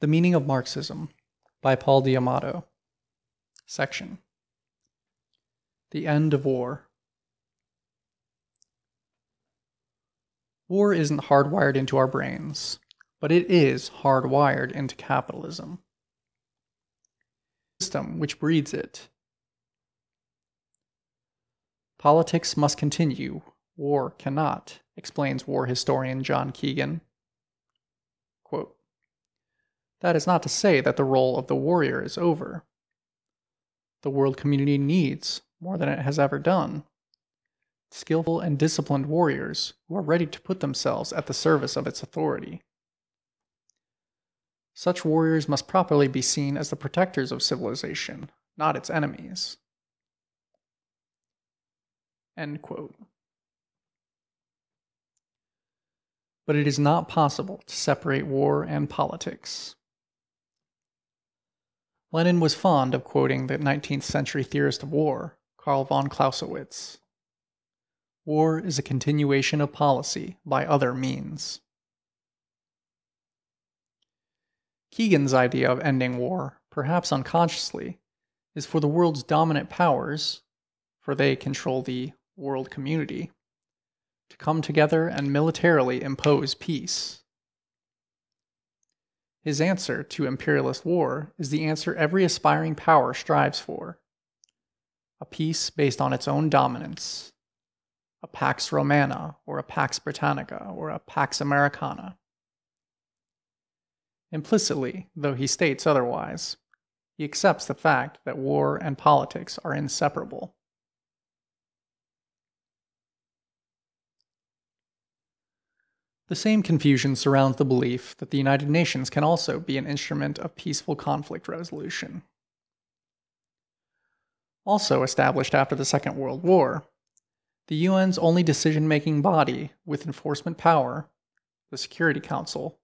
The Meaning of Marxism by Paul D'Amato. Section: The End of War. War isn't hardwired into our brains, but it is hardwired into capitalism. The system which breeds it. Politics must continue, war cannot, explains war historian John Keegan. Quote, "That is not to say that the role of the warrior is over. The world community needs, more than it has ever done, skillful and disciplined warriors who are ready to put themselves at the service of its authority. Such warriors must properly be seen as the protectors of civilization, not its enemies." End quote. But it is not possible to separate war and politics. Lenin was fond of quoting the 19th century theorist of war, Karl von Clausewitz. War is a continuation of policy by other means. Keegan's idea of ending war, perhaps unconsciously, is for the world's dominant powers, for they control the world community, to come together and militarily impose peace. His answer to imperialist war is the answer every aspiring power strives for: a peace based on its own dominance, a Pax Romana, or a Pax Britannica, or a Pax Americana. Implicitly, though he states otherwise, he accepts the fact that war and politics are inseparable. The same confusion surrounds the belief that the United Nations can also be an instrument of peaceful conflict resolution. Also established after the Second World War, the UN's only decision-making body with enforcement power, the Security Council,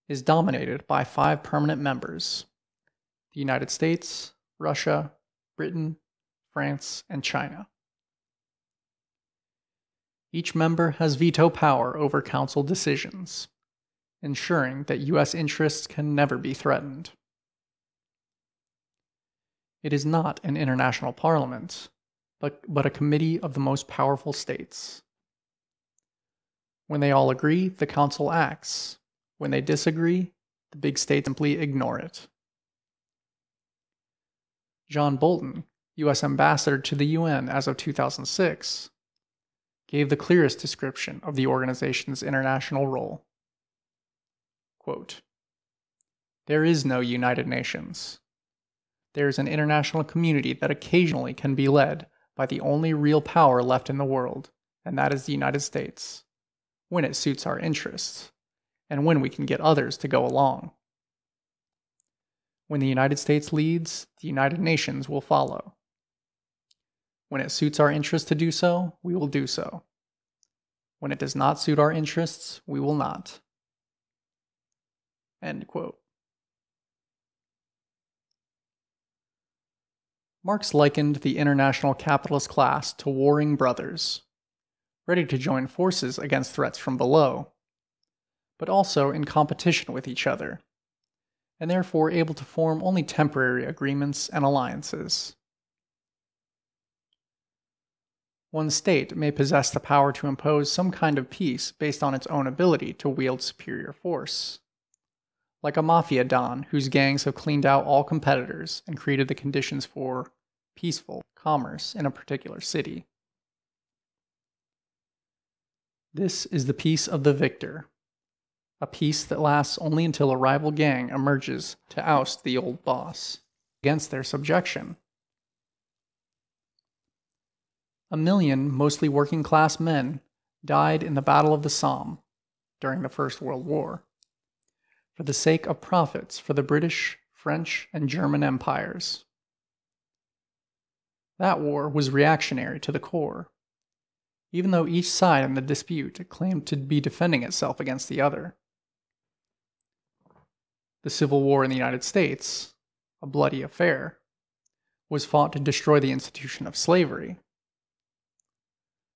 is dominated by 5 permanent members: the United States, Russia, Britain, France, and China. Each member has veto power over Council decisions, ensuring that U.S. interests can never be threatened. It is not an international parliament, but a committee of the most powerful states. When they all agree, the Council acts. When they disagree, the big states simply ignore it. John Bolton, U.S. Ambassador to the UN as of 2006, gave the clearest description of the organization's international role. Quote, "There is no United Nations. There is an international community that occasionally can be led by the only real power left in the world, and that is the United States, when it suits our interests, and when we can get others to go along. When the United States leads, the United Nations will follow. When it suits our interests to do so, we will do so. When it does not suit our interests, we will not." End quote. Marx likened the international capitalist class to warring brothers, ready to join forces against threats from below, but also in competition with each other, and therefore able to form only temporary agreements and alliances. One state may possess the power to impose some kind of peace based on its own ability to wield superior force, like a mafia don whose gangs have cleaned out all competitors and created the conditions for peaceful commerce in a particular city. This is the peace of the victor, a peace that lasts only until a rival gang emerges to oust the old boss against their subjection. 1 million mostly working-class men died in the Battle of the Somme during the First World War, for the sake of profits for the British, French, and German empires. That war was reactionary to the core, even though each side in the dispute claimed to be defending itself against the other. The Civil War in the United States, a bloody affair, was fought to destroy the institution of slavery.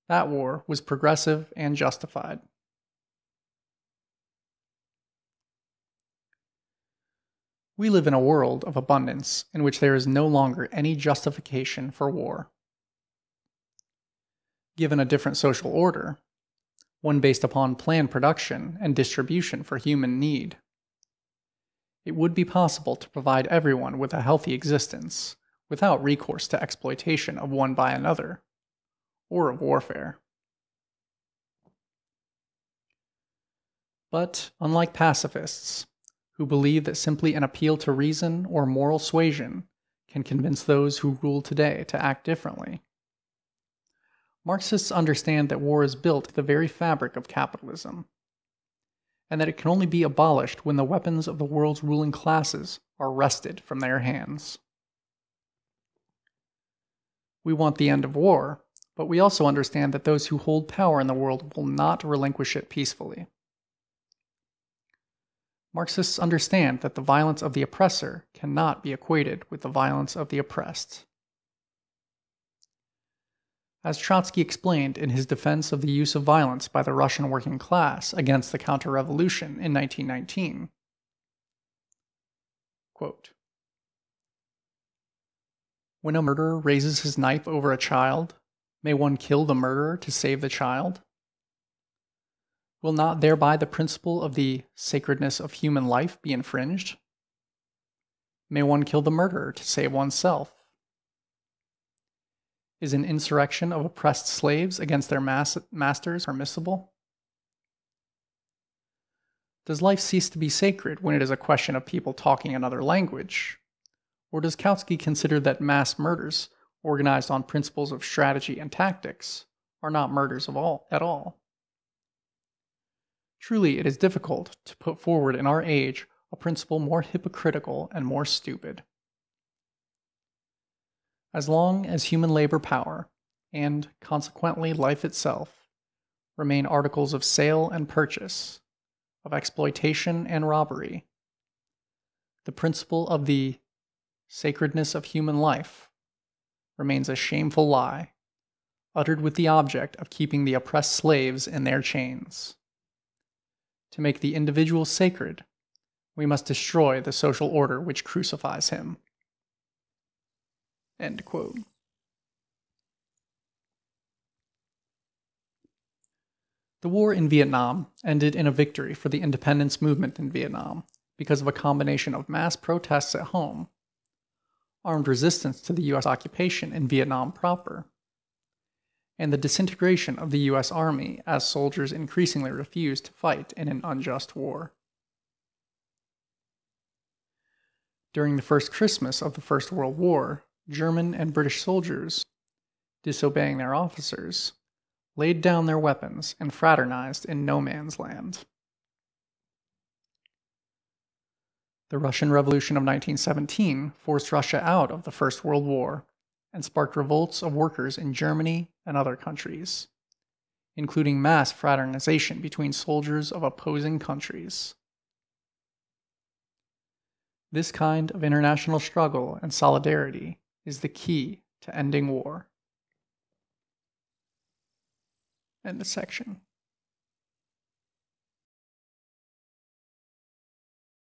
That war was progressive and justified. We live in a world of abundance in which there is no longer any justification for war. Given a different social order, one based upon planned production and distribution for human need, it would be possible to provide everyone with a healthy existence without recourse to exploitation of one by another, or of warfare. But, unlike pacifists, who believe that simply an appeal to reason or moral suasion can convince those who rule today to act differently, Marxists understand that war is built into the very fabric of capitalism, and that it can only be abolished when the weapons of the world's ruling classes are wrested from their hands. We want the end of war, but we also understand that those who hold power in the world will not relinquish it peacefully. Marxists understand that the violence of the oppressor cannot be equated with the violence of the oppressed. As Trotsky explained in his defense of the use of violence by the Russian working class against the counter-revolution in 1919, quote, "When a murderer raises his knife over a child, may one kill the murderer to save the child? Will not thereby the principle of the sacredness of human life be infringed? May one kill the murderer to save oneself? Is an insurrection of oppressed slaves against their masters permissible? Does life cease to be sacred when it is a question of people talking another language? Or does Kautsky consider that mass murders, organized on principles of strategy and tactics, are not murders at all? Truly, it is difficult to put forward in our age a principle more hypocritical and more stupid. As long as human labor power, and consequently life itself, remain articles of sale and purchase, of exploitation and robbery, the principle of the sacredness of human life remains a shameful lie, uttered with the object of keeping the oppressed slaves in their chains. To make the individual sacred, we must destroy the social order which crucifies him." End quote. The war in Vietnam ended in a victory for the independence movement in Vietnam because of a combination of mass protests at home, armed resistance to the U.S. occupation in Vietnam proper, and the disintegration of the U.S. Army as soldiers increasingly refused to fight in an unjust war. During the first Christmas of the First World War, German and British soldiers, disobeying their officers, laid down their weapons and fraternized in no man's land. The Russian Revolution of 1917 forced Russia out of the First World War and sparked revolts of workers in Germany and other countries, including mass fraternization between soldiers of opposing countries. This kind of international struggle and solidarity is the key to ending war. End of section.